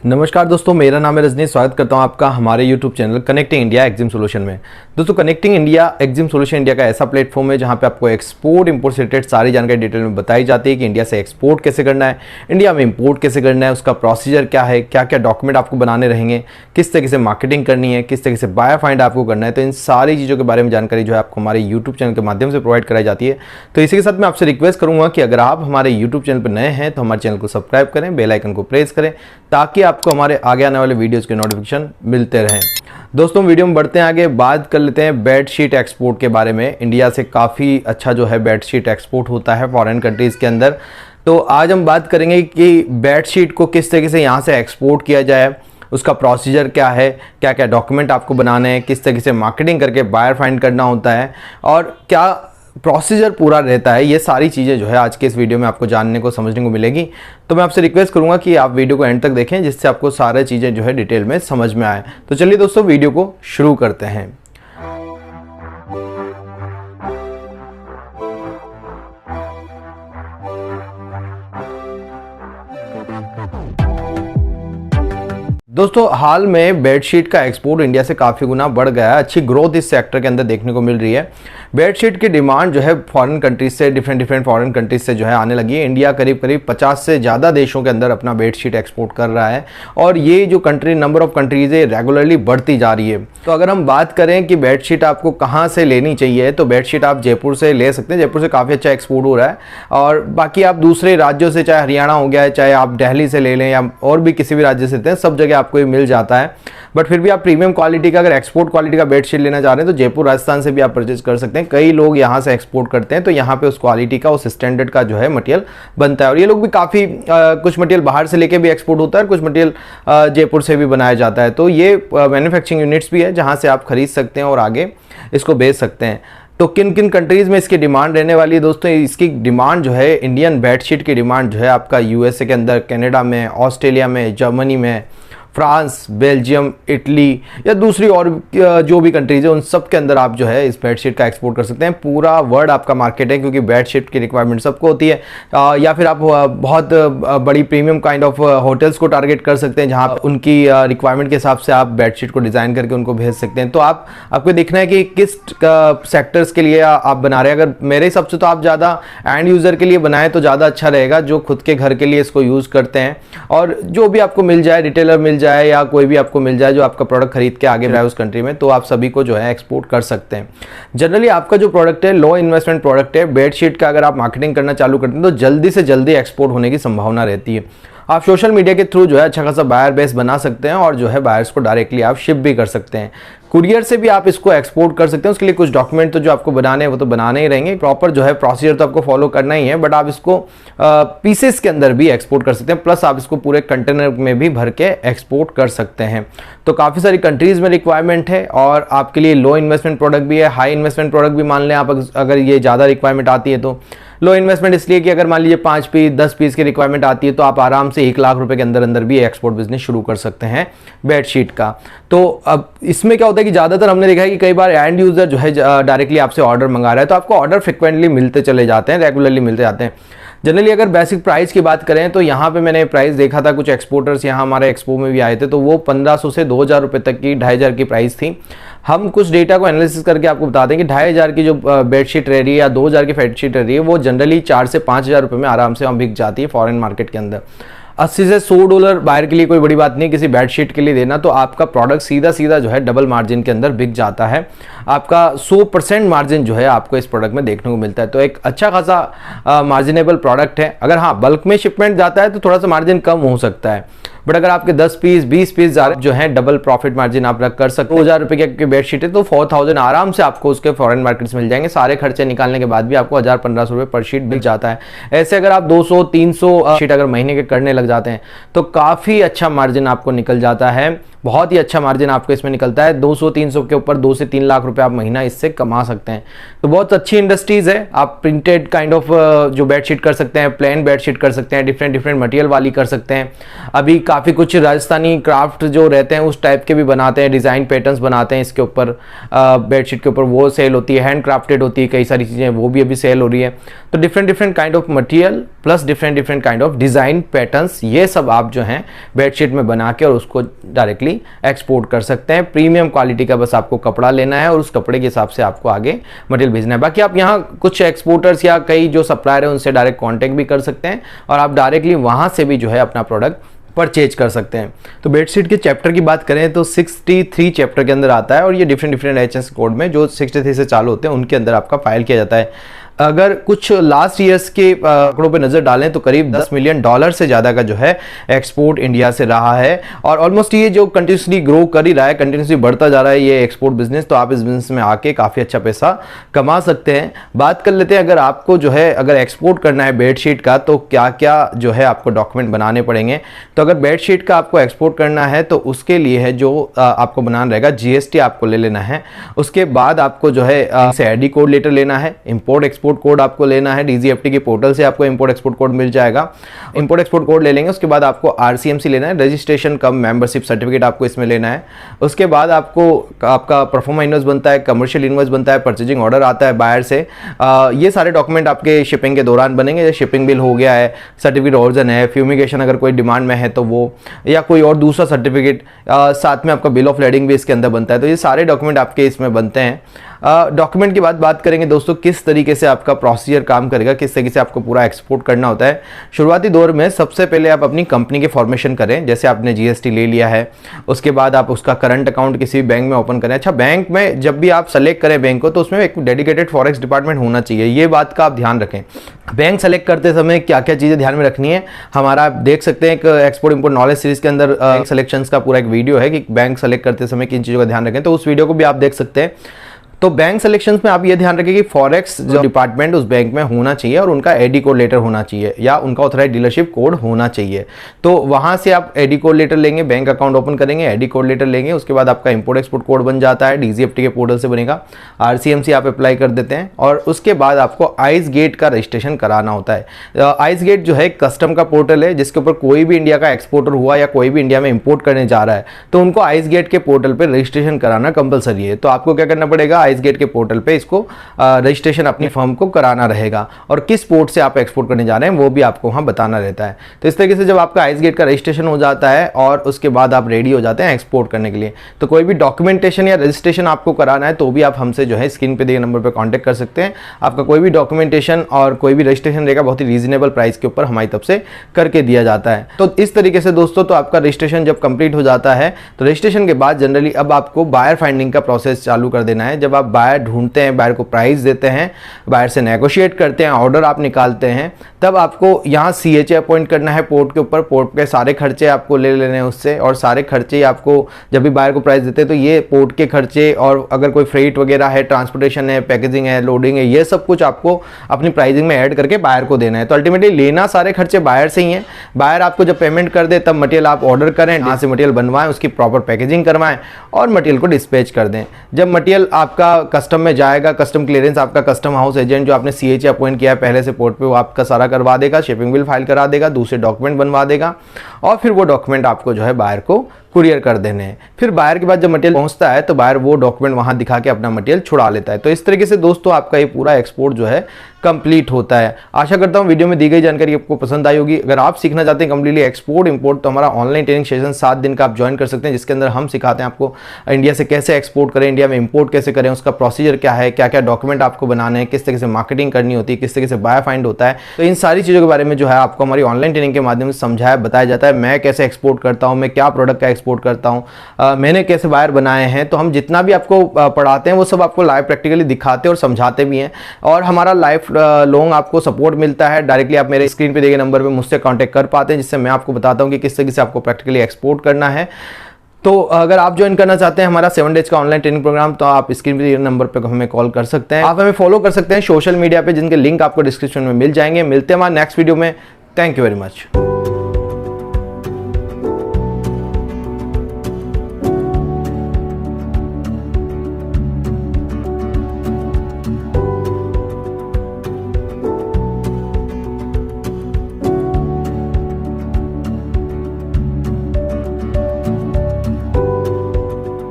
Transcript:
नमस्कार दोस्तों, मेरा नाम है रजनीश। स्वागत करता हूं आपका हमारे YouTube channel connecting India exim solution में। दोस्तों, connecting India exim solution India का ऐसा प्लेटफॉर्म है जहां पे आपको एक्सपोर्ट इंपोर्ट से रिलेटेड सारी जानकारी डिटेल में बताई जाती है कि इंडिया से एक्सपोर्ट कैसे करना है, इंडिया में इंपोर्ट कैसे करना है, उसका प्रोसीजर क्या है, क्या क्या डॉक्यूमेंट आपको बनाने रहेंगे, किस तरीके से मार्केटिंग करनी है, किस तरीके से बायर फाइंड आपको करना है। तो इन सारी चीज़ों के बारे में जानकारी जो है आपको हमारे यूट्यूब चैनल के माध्यम से प्रोवाइड कराई जाती है। तो इसी के साथ मैं आपसे रिक्वेस्ट करूँगा कि अगर आप हमारे यूट्यूब चैनल पर नए हैं तो हमारे चैनल को सब्सक्राइब करें, बेल आइकन को प्रेस करें ताकि आपको हमारे आगे आने वाले वीडियोस के नोटिफिकेशन मिलते रहें। दोस्तों, वीडियो में बढ़ते हैं आगे, बात कर लेते हैं बेडशीट एक्सपोर्ट के बारे में। इंडिया से काफ़ी अच्छा जो है बेडशीट एक्सपोर्ट होता है फॉरेन कंट्रीज़ के अंदर। तो आज हम बात करेंगे कि बेडशीट को किस तरीके से यहाँ से एक्सपोर्ट किया जाए, उसका प्रोसीजर क्या है, क्या क्या डॉक्यूमेंट आपको बनाने हैं, किस तरीके से मार्केटिंग करके बायर फाइंड करना होता है और क्या प्रोसीजर पूरा रहता है। ये सारी चीज़ें जो है आज के इस वीडियो में आपको जानने को समझने को मिलेगी। तो मैं आपसे रिक्वेस्ट करूंगा कि आप वीडियो को एंड तक देखें जिससे आपको सारी चीज़ें जो है डिटेल में समझ में आए। तो चलिए दोस्तों, वीडियो को शुरू करते हैं। दोस्तों, हाल में बेडशीट का एक्सपोर्ट इंडिया से काफ़ी गुना बढ़ गया है। अच्छी ग्रोथ इस सेक्टर के अंदर देखने को मिल रही है। बेडशीट की डिमांड जो है फॉरेन कंट्रीज से, डिफरेंट फॉरेन कंट्रीज से जो है आने लगी है। इंडिया करीब 50 से ज़्यादा देशों के अंदर अपना बेडशीट एक्सपोर्ट कर रहा है और ये जो नंबर ऑफ कंट्रीज है रेगुलरली बढ़ती जा रही है। तो अगर हम बात करें कि बेडशीट आपको कहाँ से लेनी चाहिए तो बेडशीट आप जयपुर से ले सकते हैं। जयपुर से काफ़ी अच्छा एक्सपोर्ट हो रहा है और बाकी आप दूसरे राज्यों से, चाहे हरियाणा हो गया है, चाहे आप दिल्ली से ले लें या और भी किसी भी राज्य से लेते हैं, सब जगह आपको ये मिल जाता है। बट फिर भी आप प्रीमियम क्वालिटी का, अगर एक्सपोर्ट क्वालिटी का बेडशीट लेना चाह रहे हैं तो जयपुर राजस्थान से भी आप परचेज कर सकते हैं। कई लोग यहाँ से एक्सपोर्ट करते हैं तो यहाँ पे उस क्वालिटी का, उस स्टैंडर्ड का जो है मटेरियल बनता है। और ये लोग भी काफ़ी कुछ मटेरियल बाहर से लेके भी एक्सपोर्ट होता है और कुछ मटेरियल जयपुर से भी बनाया जाता है। तो ये मैन्युफैक्चरिंग यूनिट्स भी है जहाँ से आप खरीद सकते हैं और आगे इसको बेच सकते हैं। तो किन किन कंट्रीज़ में इसकी डिमांड रहने वाली है दोस्तों? इसकी डिमांड जो है, इंडियन बेडशीट की डिमांड जो है आपका यूएसए के अंदर, कनाडा में, ऑस्ट्रेलिया में, जर्मनी में, फ्रांस, बेल्जियम, इटली या दूसरी और जो भी कंट्रीज है उन सब के अंदर आप जो है इस बेडशीट का एक्सपोर्ट कर सकते हैं। पूरा वर्ल्ड आपका मार्केट है क्योंकि बेडशीट की रिक्वायरमेंट सबको होती है। या फिर आप बहुत बड़ी प्रीमियम काइंड ऑफ होटल्स को टारगेट कर सकते हैं जहां उनकी रिक्वायरमेंट के हिसाब से आप बेडशीट को डिज़ाइन करके उनको भेज सकते हैं। तो आपको देखना है कि किस सेक्टर्स के लिए आप बना रहे हैं। अगर मेरे हिसाब से तो आप ज़्यादा एंड यूज़र के लिए बनाएं तो ज़्यादा अच्छा रहेगा, जो खुद के घर के लिए इसको यूज़ करते हैं। और जो भी आपको मिल जाए, रिटेलर मिल जाए या कोई भी आपको मिल जाए जो आपका प्रोडक्ट खरीद के आगे बढ़ाए उस कंट्री में, तो आप सभी को जो है एक्सपोर्ट कर सकते हैं। जनरली आपका जो प्रोडक्ट है लो इन्वेस्टमेंट प्रोडक्ट है। बेडशीट का अगर आप मार्केटिंग करना चालू करते हैं तो जल्दी से जल्दी एक्सपोर्ट होने की संभावना रहती है। आप सोशल मीडिया के थ्रू जो है अच्छा खासा बायर बेस बना सकते हैं और जो है बायर्स को डायरेक्टली आप शिप भी कर सकते हैं। कुरियर से भी आप इसको एक्सपोर्ट कर सकते हैं। उसके लिए कुछ डॉक्यूमेंट तो जो आपको बनाने हैं वो तो बनाने ही रहेंगे, प्रॉपर जो है प्रोसीजर तो आपको फॉलो करना ही है। बट आप इसको पीसेस के अंदर भी एक्सपोर्ट कर सकते हैं, प्लस आप इसको पूरे कंटेनर में भी भर के एक्सपोर्ट कर सकते हैं। तो काफ़ी सारी कंट्रीज़ में रिक्वायरमेंट है और आपके लिए लो इन्वेस्टमेंट प्रोडक्ट भी है, हाई इन्वेस्टमेंट प्रोडक्ट भी मान लें आप, अगर ये ज़्यादा रिक्वायरमेंट आती है तो। लो इन्वेस्टमेंट इसलिए कि अगर मान लीजिए 5 पीस 10 पीस की रिक्वायरमेंट आती है तो आप आराम से 1 लाख रुपए के अंदर अंदर भी एक्सपोर्ट बिजनेस शुरू कर सकते हैं बेडशीट का। तो अब इसमें क्या होता है कि ज़्यादातर हमने देखा है कि कई बार एंड यूज़र जो है डायरेक्टली आपसे ऑर्डर मंगा रहा है तो आपको ऑर्डर फ्रिक्वेंटली मिलते चले जाते हैं, रेगुलरली मिलते जाते हैं। जनरली अगर बेसिक प्राइस की बात करें तो यहाँ पे मैंने प्राइस देखा था, कुछ एक्सपोर्टर्स यहाँ हमारे एक्सपो में भी आए थे तो वो 1500 से 2000 रुपये तक की, 2500 की प्राइस थी। हम कुछ डेटा को एनालिसिस करके आपको बता दें कि 2500 की जो बेडशीट रह रही है या 2000 की बेडशीट रह रही है वो जनरली 4 से 5000 रुपये में आराम से वहाँ बिक जाती है फॉरेन मार्केट के अंदर। 80 से 100 डॉलर बायर के लिए कोई बड़ी बात नहीं किसी बेडशीट के लिए देना, तो आपका प्रोडक्ट सीधा जो है डबल मार्जिन के अंदर बिक जाता है। आपका 100% मार्जिन जो है आपको इस प्रोडक्ट में देखने को मिलता है। तो एक अच्छा खासा मार्जिनेबल प्रोडक्ट है। अगर हाँ बल्क में शिपमेंट जाता है तो थोड़ा सा मार्जिन कम हो सकता है, बट अगर आपके 10 पीस 20 पीस जो है डबल प्रॉफिट मार्जिन आप रख कर सकते हैं। 2000 रुपये की बेडशीट है तो 4000 आराम से आपको उसके फॉरेन मार्केट्स मिल जाएंगे। सारे खर्चे निकालने के बाद भी आपको 1000-1500 रुपये पर शीट बिक जाता है। ऐसे अगर आप 200-300 शीट अगर महीने के करने लग जाते हैं तो काफ़ी अच्छा मार्जिन आपको निकल जाता है। बहुत ही अच्छा मार्जिन आपको इसमें निकलता है। 200-300 के ऊपर 2 से 3 लाख रुपए आप महीना इससे कमा सकते हैं। तो बहुत अच्छी इंडस्ट्रीज़ है। आप प्रिंटेड काइंड ऑफ जो बेडशीट कर सकते हैं, प्लेन बेडशीट कर सकते हैं, डिफरेंट मटेरियल वाली कर सकते हैं। अभी काफ़ी कुछ राजस्थानी क्राफ्ट जो रहते हैं उस टाइप के भी बनाते हैं, डिज़ाइन पैटर्न्स बनाते हैं इसके ऊपर, बेडशीट के ऊपर, वो सेल होती है। हैंड क्राफ्टेड होती है कई सारी चीज़ें, वो भी अभी सेल हो रही है। तो different kind of material plus different kind of design patterns, ये सब आप जो हैं बेडशीट में बना के और उसको डायरेक्टली एक्सपोर्ट कर सकते हैं। प्रीमियम क्वालिटी का बस आपको कपड़ा लेना है और उस कपड़े के हिसाब से आपको आगे मटेरियल भेजना है। बाकी आप यहाँ कुछ एक्सपोर्टर्स या कई जो सप्लायर है उनसे डायरेक्ट कांटेक्ट भी कर सकते हैं और आप डायरेक्टली वहाँ से भी जो है अपना प्रोडक्ट परचेज कर सकते हैं। तो बेडशीट के चैप्टर की बात करें तो 63 चैप्टर के अंदर आता है और ये डिफरेंट एचएस कोड में जो 63 से चालू होते हैं उनके अंदर आपका फाइल किया जाता है। अगर कुछ लास्ट ईयर्स के आंकड़ों पे नजर डालें तो करीब $10 मिलियन से ज़्यादा का जो है एक्सपोर्ट इंडिया से रहा है और ऑलमोस्ट ये जो कंटिन्यूसली ग्रो कर ही रहा है, कंटिन्यूसली बढ़ता जा रहा है ये एक्सपोर्ट बिजनेस। तो आप इस बिजनेस में आके काफ़ी अच्छा पैसा कमा सकते हैं। बात कर लेते हैं, अगर आपको जो है अगर एक्सपोर्ट करना है बेडशीट का तो क्या क्या जो है आपको डॉक्यूमेंट बनाने पड़ेंगे। तो अगर बेडशीट का आपको एक्सपोर्ट करना है तो उसके लिए है जो आपको बनाना रहेगा, जीएसटी आपको ले लेना है। उसके बाद आपको जो है आईडी कोड लेटर लेना है, इंपोर्ट एक्सपोर्ट कोड आपको लेना है, डीजीएफटी के पोर्टल से आपको इंपोर्ट एक्सपोर्ट कोड मिल जाएगा। इंपोर्ट एक्सपोर्ट कोड ले लेंगे, उसके बाद आपको आरसीएमसी लेना है, रजिस्ट्रेशन कम मेंबरशिप सर्टिफिकेट आपको इसमें लेना है। उसके बाद आपको आपका परफॉर्मा इनवॉइस बनता है, कमर्शियल इनवॉइस बनता है, परचेजिंग ऑर्डर आता है बायर से। ये सारे डॉक्यूमेंट आपके शिपिंग के दौरान बनेंगे। शिपिंग बिल हो गया है, सर्टिफिकेट ऑरिजिन है, फ्यूमिगेशन अगर कोई डिमांड में है तो वो, या कोई और दूसरा सर्टिफिकेट, साथ में आपका बिल ऑफ लेडिंग भी इसके अंदर बनता है। तो ये सारे डॉक्यूमेंट आपके इसमें बनते हैं। डॉक्यूमेंट की बात करेंगे दोस्तों, किस तरीके से आपका प्रोसीजर काम करेगा, किस तरीके से आपको पूरा एक्सपोर्ट करना होता है। शुरुआती दौर में सबसे पहले आप अपनी कंपनी के फॉर्मेशन करें, जैसे आपने जीएसटी ले लिया है, उसके बाद आप उसका करंट अकाउंट किसी बैंक में ओपन करें। अच्छा, बैंक में जब भी आप सेलेक्ट करें बैंक को तो उसमें एक डेडिकेटेड फॉरेक्स डिपार्टमेंट होना चाहिए, ये बात का आप ध्यान रखें। बैंक सेलेक्ट करते समय क्या क्या चीज़ें ध्यान में रखनी है, हमारा आप देख सकते हैं एक एक्सपोर्ट इंपोर्ट नॉलेज सीरीज के अंदर बैंक सिलेक्शंस का पूरा एक वीडियो है कि बैंक सेलेक्ट करते समय किन चीज़ों का ध्यान रखें, तो उस वीडियो को भी आप देख सकते हैं। तो बैंक सिलेक्शंस में आप ये ध्यान रखें कि फॉरेक्स जो डिपार्टमेंट उस बैंक में होना चाहिए और उनका एडी कोड लेटर होना चाहिए या उनका ऑथराइज्ड डीलरशिप कोड होना चाहिए। तो वहां से आप एडी कोड लेटर लेंगे, बैंक अकाउंट ओपन करेंगे, एडी कोड लेटर लेंगे, उसके बाद आपका इंपोर्ट एक्सपोर्ट कोड बन जाता है, डीजीएफटी के पोर्टल से बनेगा, आरसीएमसी आप अप्लाई कर देते हैं और उसके बाद आपको आइस गेट का रजिस्ट्रेशन कराना होता है। आइस गेट जो है कस्टम का पोर्टल है जिसके ऊपर कोई भी इंडिया का एक्सपोर्टर हुआ या कोई भी इंडिया में इंपोर्ट करने जा रहा है तो उनको आइस गेट के पोर्टल पर रजिस्ट्रेशन कराना कंपलसरी है। तो आपको क्या करना पड़ेगा, आइस गेट के पोर्टल इसको रजिस्ट्रेशन अपनी फर्म को कराना रहेगा और किस पोर्ट से आप एक्सपोर्ट करने जा रहे हैं वो भी आपको वहां बताना रहता है। तो इस तरीके से जब आपका आइस गेट का रजिस्ट्रेशन हो जाता है और उसके बाद आप रेडी हो जाते हैं एक्सपोर्ट करने के लिए, तो कोई भी डॉक्यूमेंटेशन या रजिस्ट्रेशन आपको कराना है तो भी आप हमसे जो है स्क्रीन पे दिए नंबर पे कांटेक्ट कर सकते हैं। आपका कोई भी डॉक्यूमेंटेशन और कोई भी रजिस्ट्रेशन रहेगा बहुत ही रीजनेबल प्राइस के ऊपर हमारी तरफ से करके दिया जाता है। तो इस तरीके से दोस्तों, तो आपका रजिस्ट्रेशन जब कंप्लीट हो जाता है तो रजिस्ट्रेशन के बाद जनरली अब आपको बायर फाइंडिंग का प्रोसेस चालू कर देना है। जब आप बायर ढूंढते हैं, बायर को प्राइस देते हैं, बायर से नेगोशिएट करते हैं, ऑर्डर आप निकालते हैं, तब आपको यहाँ सीएचए अपॉइंट करना है पोर्ट के ऊपर। पोर्ट के सारे खर्चे आपको ले लेने हैं उससे और सारे खर्चे आपको जब भी बायर को प्राइस देते हैं तो ये पोर्ट के खर्चे और अगर कोई फ्रेट वगैरह है, ट्रांसपोर्टेशन है, पैकेजिंग है, लोडिंग है, ये सब कुछ आपको अपनी प्राइसिंग में ऐड करके बायर को देना है। तो अल्टीमेटली लेना सारे खर्चे बायर से ही है। बायर आपको जब पेमेंट कर दे तब मटेरियल आप ऑर्डर करें, यहाँ से मटेरियल बनवाएं, उसकी प्रॉपर पैकेजिंग करवाएं और मटेरियल को डिस्पैच कर दें। जब मटेरियल आपका कस्टम में जाएगा, कस्टम क्लियरेंस आपका कस्टम हाउस एजेंट जो आपने सीएचए अपॉइंट किया है पहले से पोर्ट पे, वो आपका सारा करवा देगा, शिपिंग बिल फाइल करा देगा, दूसरे डॉक्यूमेंट बनवा देगा और फिर वो डॉक्यूमेंट आपको जो है बायर को कुरियर कर देने हैं। फिर बायर के बाद जब मटेरियल पहुंचता है तो बायर वो डॉक्यूमेंट वहां दिखा के अपना मटेरियल छुड़ा लेता है। तो इस तरीके से दोस्तों आपका ये पूरा एक्सपोर्ट जो है कंप्लीट होता है। आशा करता हूं वीडियो में दी गई जानकारी आपको पसंद आई होगी। अगर आप सीखना चाहते हैं कंप्लीटली एक्सपोर्ट इंपोर्ट तो हमारा ऑनलाइन ट्रेनिंग सेशन 7 दिन का आप ज्वाइन कर सकते हैं, जिसके अंदर हम सिखाते हैं आपको इंडिया से कैसे एक्सपोर्ट करें, इंडिया में इंपोर्ट कैसे करें, उसका प्रोसीजर क्या है, क्या क्या डॉक्यूमेंट आपको बनाने हैं, किस तरीके से मार्केटिंग करनी होती है, किस तरीके से बायर फाइंड होता है। तो इन सारी चीज़ों के बारे में जो है आपको हमारी ऑनलाइन ट्रेनिंग के माध्यम से समझाया बताया जाता है। मैं कैसे एक्सपोर्ट करता हूँ, मैं क्या प्रोडक्ट का एक्सपोर्ट करता हूँ, मैंने कैसे बायर बनाए हैं। तो हम जितना भी आपको पढ़ाते हैं वो सब आपको लाइव प्रैक्टिकली दिखाते और समझाते भी हैं और हमारा लाइफ लॉन्ग आपको सपोर्ट मिलता है। डायरेक्टली आप मेरे स्क्रीन पे दिए गए नंबर पे मुझसे कांटेक्ट कर पाते हैं, जिससे मैं आपको बताता हूं कि किस तरीके से आपको प्रैक्टिकली एक्सपोर्ट करना है। तो अगर आप ज्वाइन करना चाहते हैं हमारा 7 डेज का ऑनलाइन ट्रेनिंग प्रोग्राम तो आप स्क्रीन पे दिए नंबर पे हमें कॉल कर सकते हैं। आप हमें फॉलो कर सकते हैं सोशल मीडिया पे, जिनके लिंक आपको डिस्क्रिप्शन में मिल जाएंगे। मिलते हैं हमारे नेक्स्ट वीडियो में। Thank you very much.